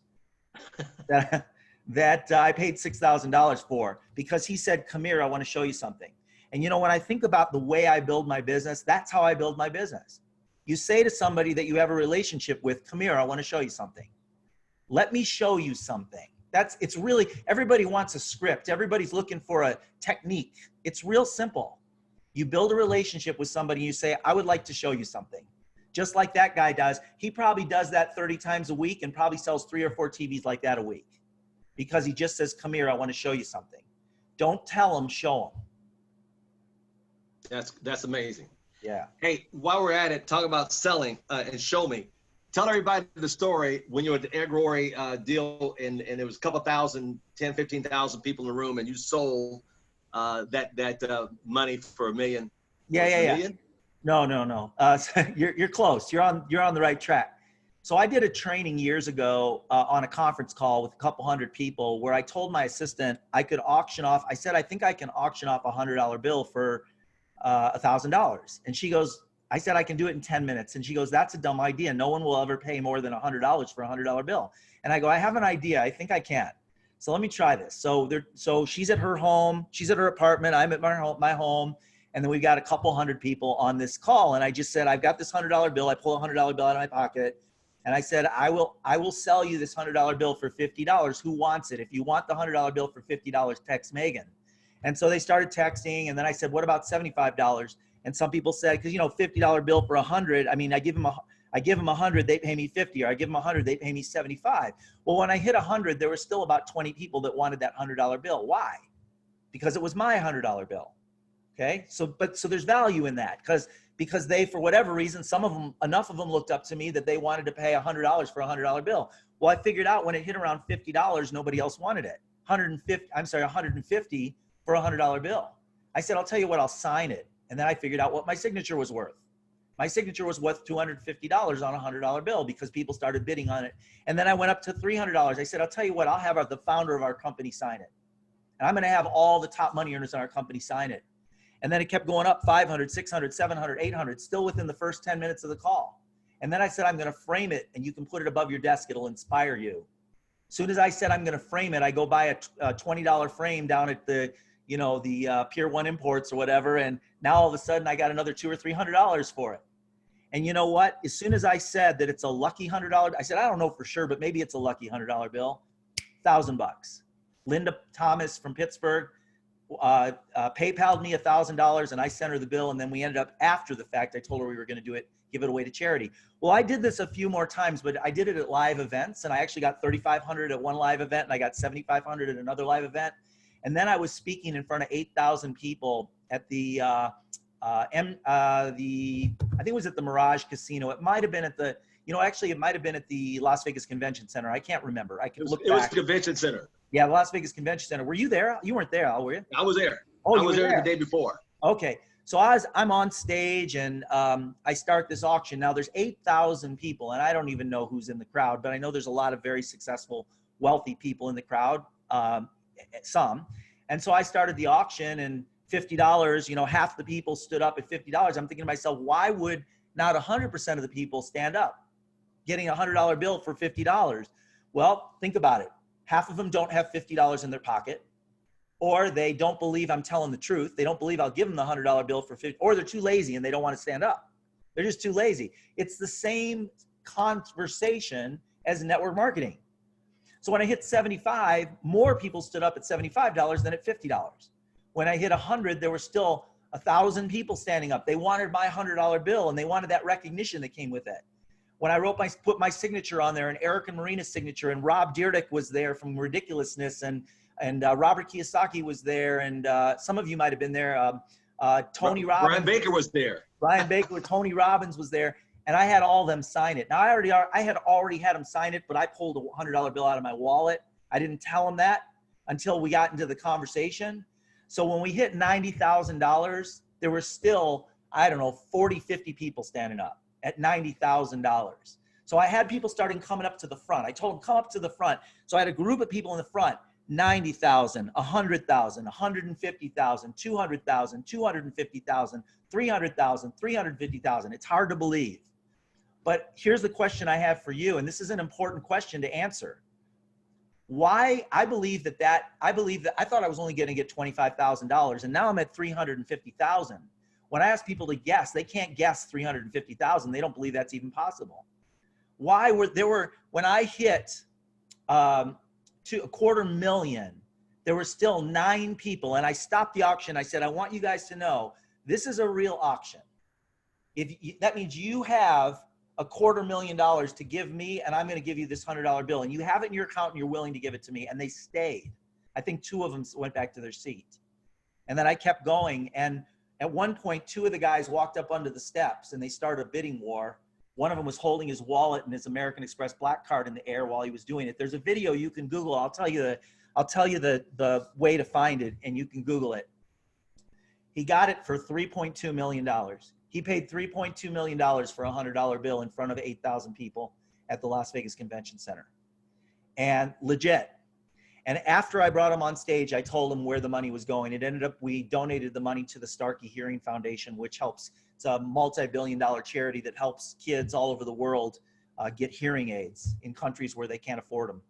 Speaker 3: that I paid $6,000 for, because he said, come here, I want to show you something. And you know, when I think about the way I build my business, that's how I build my business. You say to somebody that you have a relationship with, come here, I want to show you something. Let me show you something. It's really, everybody wants a script. Everybody's looking for a technique. It's real simple. You build a relationship with somebody, you say, I would like to show you something. Just like that guy does. He probably does that 30 times a week and probably sells 3 or 4 TVs like that a week, because he just says, come here, I want to show you something. Don't tell him, show him.
Speaker 1: That's amazing.
Speaker 3: Yeah.
Speaker 1: Hey, while we're at it, talk about selling and show me. Tell everybody the story when you were at the Ed Rory deal and there was a couple thousand, 10, 15,000 people in the room, and you sold that money for $1 million.
Speaker 3: Yeah.
Speaker 1: Million?
Speaker 3: No. So you're close. You're on the right track. So I did a training years ago on a conference call with a couple hundred people where I told my assistant I could auction off. I said, I think I can auction off a $100 bill for $1,000. And she goes, I said, I can do it in 10 minutes. And she goes, that's a dumb idea. No one will ever pay more than $100 for a $100 bill. And I go, I have an idea. I think I can. So let me try this. So she's at her home. She's at her apartment. I'm at my home. And then we've got a couple hundred people on this call. And I just said, I've got this $100 bill. I pull a $100 bill out of my pocket. And I said, I will sell you this $100 bill for $50. Who wants it? If you want the $100 bill for $50, text Megan. And so they started texting. And then I said, what about $75? And some people said, because, you know, $50 bill for 100, I mean, I give them 100, they pay me 50, or I give them 100, they pay me 75. Well, when I hit 100, there were still about 20 people that wanted that $100 bill. Why? Because it was my $100 bill. Okay. So there's value in that because they, for whatever reason, enough of them looked up to me that they wanted to pay $100 for a $100 bill. Well, I figured out when it hit around $50, nobody else wanted it. 150 for a $100 bill. I said, I'll tell you what, I'll sign it. And then I figured out what my signature was worth. My signature was worth $250 on a $100 bill because people started bidding on it. And then I went up to $300. I said, I'll tell you what, I'll have the founder of our company sign it. And I'm going to have all the top money earners in our company sign it. And then it kept going up 500, 600, 700, 800, still within the first 10 minutes of the call. And then I said, I'm going to frame it and you can put it above your desk. It'll inspire you. As soon as I said, I'm going to frame it, I go buy a $20 frame down at the Pier 1 Imports or whatever. And now all of a sudden I got another $200 or $300 for it. And you know what? As soon as I said that it's a lucky $100, I said, I don't know for sure, but maybe it's a lucky $100 bill, $1,000. Linda Thomas from Pittsburgh PayPal'd me $1,000 and I sent her the bill. And then we ended up, after the fact, I told her we were going to do it, give it away to charity. Well, I did this a few more times, but I did it at live events, and I actually got 3,500 at one live event and I got 7,500 at another live event. And then I was speaking in front of 8,000 people at I think it was at the Mirage Casino. It might have been at it might have been at the Las Vegas Convention Center. I can't remember. I can look back. It
Speaker 1: was the Convention Center.
Speaker 3: Yeah, the Las Vegas Convention Center. Were you there? You weren't there, were you?
Speaker 1: I was there.
Speaker 3: Oh,
Speaker 1: I was there the day before.
Speaker 3: Okay. So I'm on stage and I start this auction. Now there's 8,000 people and I don't even know who's in the crowd, but I know there's a lot of very successful, wealthy people in the crowd, some. And so I started the auction and $50, half the people stood up at $50. I'm thinking to myself, why would not 100% of the people stand up getting a $100 bill for $50? Well, think about it. Half of them don't have $50 in their pocket, or they don't believe I'm telling the truth. They don't believe I'll give them the $100 bill for $50, or they're too lazy and they don't want to stand up. They're just too lazy. It's the same conversation as network marketing. So when I hit 75, more people stood up at $75 than at $50. When I hit 100, there were still 1,000 people standing up. They wanted my $100 bill and they wanted that recognition that came with it. When I put my signature on there, and Eric and Marina's signature, and Rob Dyrdek was there from Ridiculousness, and Robert Kiyosaki was there, and some of you might have been there. Tony Robbins.
Speaker 1: Brian Baker was there.
Speaker 3: Brian Baker, Tony Robbins was there, and I had all of them sign it. Now I had already had them sign it, but I pulled a $100 bill out of my wallet. I didn't tell them that until we got into the conversation. So when we hit $90,000, there were still, 40, 50 people standing up at $90,000. So I had people starting coming up to the front. I told them, come up to the front. So I had a group of people in the front. 90,000, 100,000, 150,000, 200,000, 250,000, 300,000, 350,000. It's hard to believe. But here's the question I have for you, and this is an important question to answer. Why I believe that I thought I was only going to get $25,000, and now I'm at 350,000. When I ask people to guess, they can't guess 350,000. They don't believe that's even possible. When I hit to $250,000, there were still 9 people, and I stopped the auction. I said, I want you guys to know this is a real auction. That means you have $250,000 to give me, and I'm going to give you this $100 bill, and you have it in your account and you're willing to give it to me. And they stayed. I think 2 of them went back to their seat. And then I kept going. And at one point, 2 of the guys walked up onto the steps and they started a bidding war. One of them was holding his wallet and his American Express black card in the air while he was doing it. There's a video you can Google. I'll tell you the way to find it, and you can Google it. He got it for $3.2 million. He paid $3.2 million for a $100 bill in front of 8,000 people at the Las Vegas Convention Center. And legit. And after I brought him on stage, I told him where the money was going. It ended up, we donated the money to the Starkey Hearing Foundation, which helps, it's a multi-billion-dollar charity that helps kids all over the world get hearing aids in countries where they can't afford them.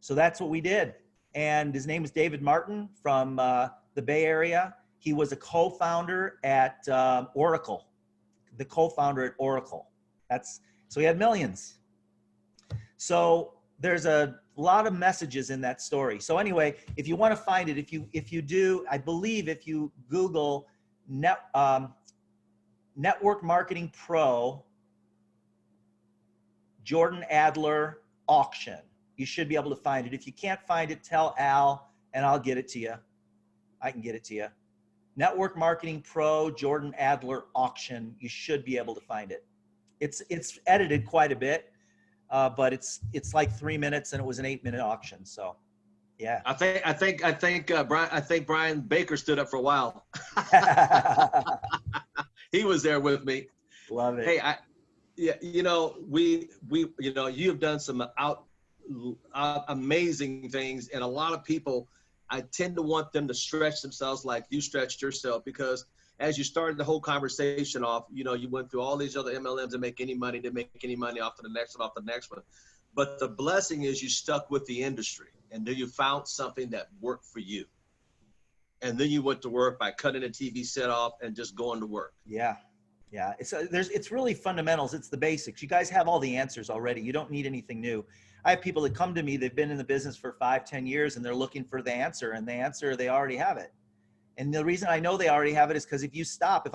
Speaker 3: So that's what we did. And his name is David Martin from the Bay Area. He was a co-founder at Oracle, the co-founder at Oracle. So he had millions. So there's a lot of messages in that story. So anyway, if you want to find it, if you do, I believe if you Google Network Marketing Pro, Jordan Adler auction, you should be able to find it. If you can't find it, tell Al and I'll get it to you. I can get it to you. Network Marketing Pro, Jordan Adler auction. You should be able to find it. It's edited quite a bit, but it's like 3 minutes, and it was an 8-minute auction. So, yeah. I
Speaker 1: think Brian Baker stood up for a while. He was there with me.
Speaker 3: Love it.
Speaker 1: Hey, you have done some amazing things, and a lot of people, I tend to want them to stretch themselves like you stretched yourself, because as you started the whole conversation off, you went through all these other MLMs to make any money, off to the next one, off the next one. But the blessing is you stuck with the industry, and then you found something that worked for you. And then you went to work by cutting a TV set off and just going to work.
Speaker 3: Yeah. Yeah. It's really fundamentals. It's the basics. You guys have all the answers already. You don't need anything new. I have people that come to me, they've been in the business for 5-10 years, and they're looking for the answer, and the answer, they already have it. And the reason I know they already have it is because if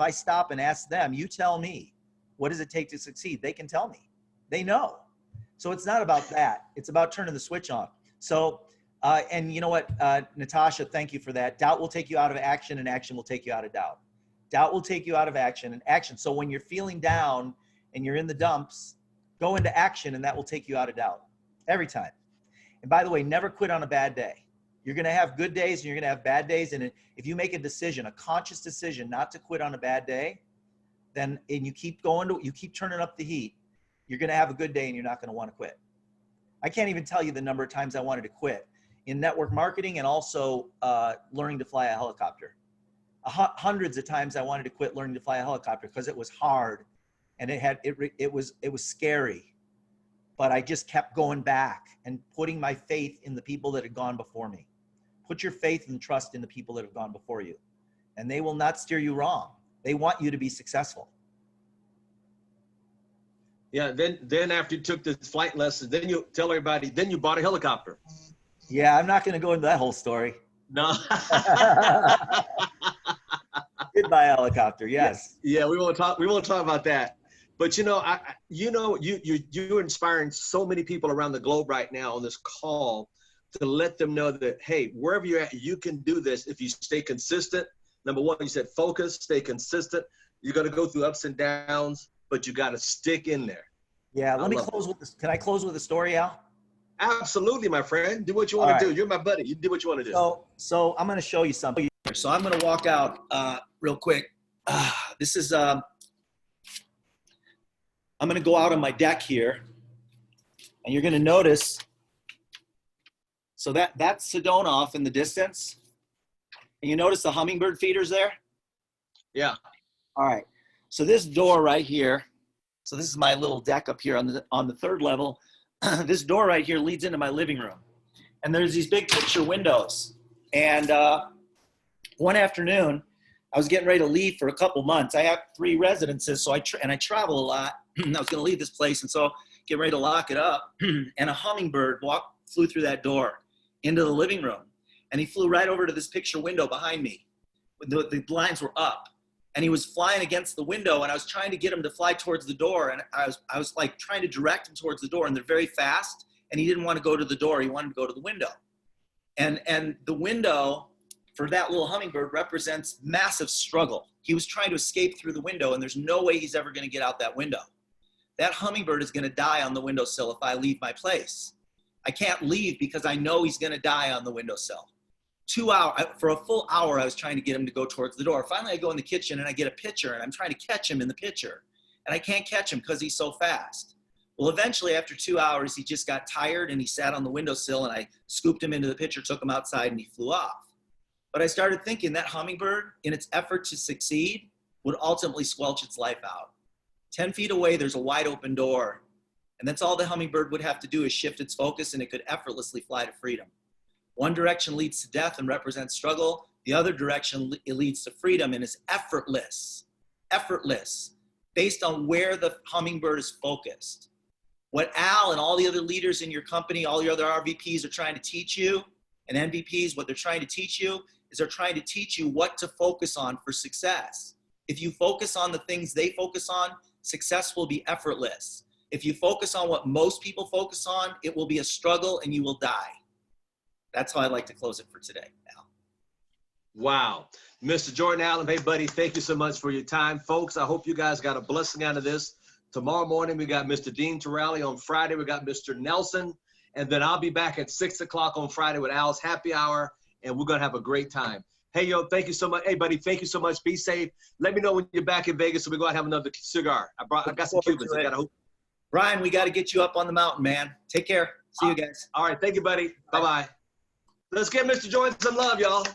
Speaker 3: I stop and ask them, you tell me, what does it take to succeed? They can tell me. They know. So it's not about that. It's about turning the switch on. So, and you know what, Natasha, thank you for that. Doubt will take you out of action, and action will take you out of doubt. Doubt will take you out of action, and action. So when you're feeling down and you're in the dumps, go into action, and that will take you out of doubt. Every time. And by the way, never quit on a bad day. You're going to have good days and you're going to have bad days. And if you make a decision, a conscious decision not to quit on a bad day, and you keep you keep turning up the heat, you're going to have a good day and you're not going to want to quit. I can't even tell you the number of times I wanted to quit in network marketing and also learning to fly a helicopter. Hundreds of times I wanted to quit learning to fly a helicopter because it was hard and it was scary. But I just kept going back and putting my faith in the people that had gone before me. Put your faith and trust in the people that have gone before you, and they will not steer you wrong. They want you to be successful.
Speaker 1: Yeah. Then after you took the flight lessons, then you tell everybody, then you bought a helicopter.
Speaker 3: Yeah. I'm not going to go into that whole story.
Speaker 1: No.
Speaker 3: Did buy a helicopter. Yes.
Speaker 1: Yeah. We won't talk about that. But you're inspiring so many people around the globe right now on this call to let them know that, hey, wherever you're at, you can do this if you stay consistent. Number one, you said focus, stay consistent. You're going to go through ups and downs, but you got to stick in there.
Speaker 3: Yeah. Let me close with this. Can I close with a story, Al?
Speaker 1: Absolutely, my friend. Do what you want to do. You're my buddy. You do what you want to do.
Speaker 3: So I'm going to show you something. So I'm going to walk out real quick. This is I'm going to go out on my deck here, and you're going to notice So that's Sedona off in the distance. And you notice the hummingbird feeders there?
Speaker 1: Yeah.
Speaker 3: All right. So this door right here, so this is my little deck up here on the third level. This door right here leads into my living room. And there's these big picture windows. And one afternoon, I was getting ready to leave for a couple months. I have 3 residences, so I travel a lot. I was going to leave this place, and so get ready to lock it up. And a hummingbird flew through that door into the living room. And he flew right over to this picture window behind me. The blinds were up. And he was flying against the window, and I was trying to get him to fly towards the door. And I was like trying to direct him towards the door, and they're very fast. And he didn't want to go to the door. He wanted to go to the window. And the window for that little hummingbird represents massive struggle. He was trying to escape through the window, and there's no way he's ever going to get out that window. That hummingbird is going to die on the windowsill if I leave my place. I can't leave because I know he's going to die on the windowsill. 2 hours, for a full hour, I was trying to get him to go towards the door. Finally, I go in the kitchen and I get a pitcher, and I'm trying to catch him in the pitcher. And I can't catch him because he's so fast. Well, eventually, after 2 hours, he just got tired and he sat on the windowsill, and I scooped him into the pitcher, took him outside, and he flew off. But I started thinking that hummingbird, in its effort to succeed, would ultimately squelch its life out. 10 feet away, there's a wide open door. And that's all the hummingbird would have to do is shift its focus, and it could effortlessly fly to freedom. One direction leads to death and represents struggle. The other direction, it leads to freedom and is effortless. Effortless, based on where the hummingbird is focused. What Al and all the other leaders in your company, all your other RVPs are trying to teach you, and MVPs, what they're trying to teach you is they're trying to teach you what to focus on for success. If you focus on the things they focus on, success will be effortless. If you focus on what most people focus on, it will be a struggle and you will die. That's how I'd like to close it for today, Al.
Speaker 1: Wow. Mr. Jordan Allen, hey, buddy, thank you so much for your time. Folks, I hope you guys got a blessing out of this. Tomorrow morning, we got Mr. Dean Torelli. On Friday, we got Mr. Nelson. And then I'll be back at 6 o'clock on Friday with Al's Happy Hour, and we're going to have a great time. Hey, yo, thank you so much. Hey, buddy, thank you so much. Be safe. Let me know when you're back in Vegas so we go out and have another cigar. I got some Cubans.
Speaker 3: Brian, we got to get you up on the mountain, man. Take care. See you guys.
Speaker 1: All right. Thank you, buddy. Bye-bye. Let's give Mr. Jordan some love, y'all.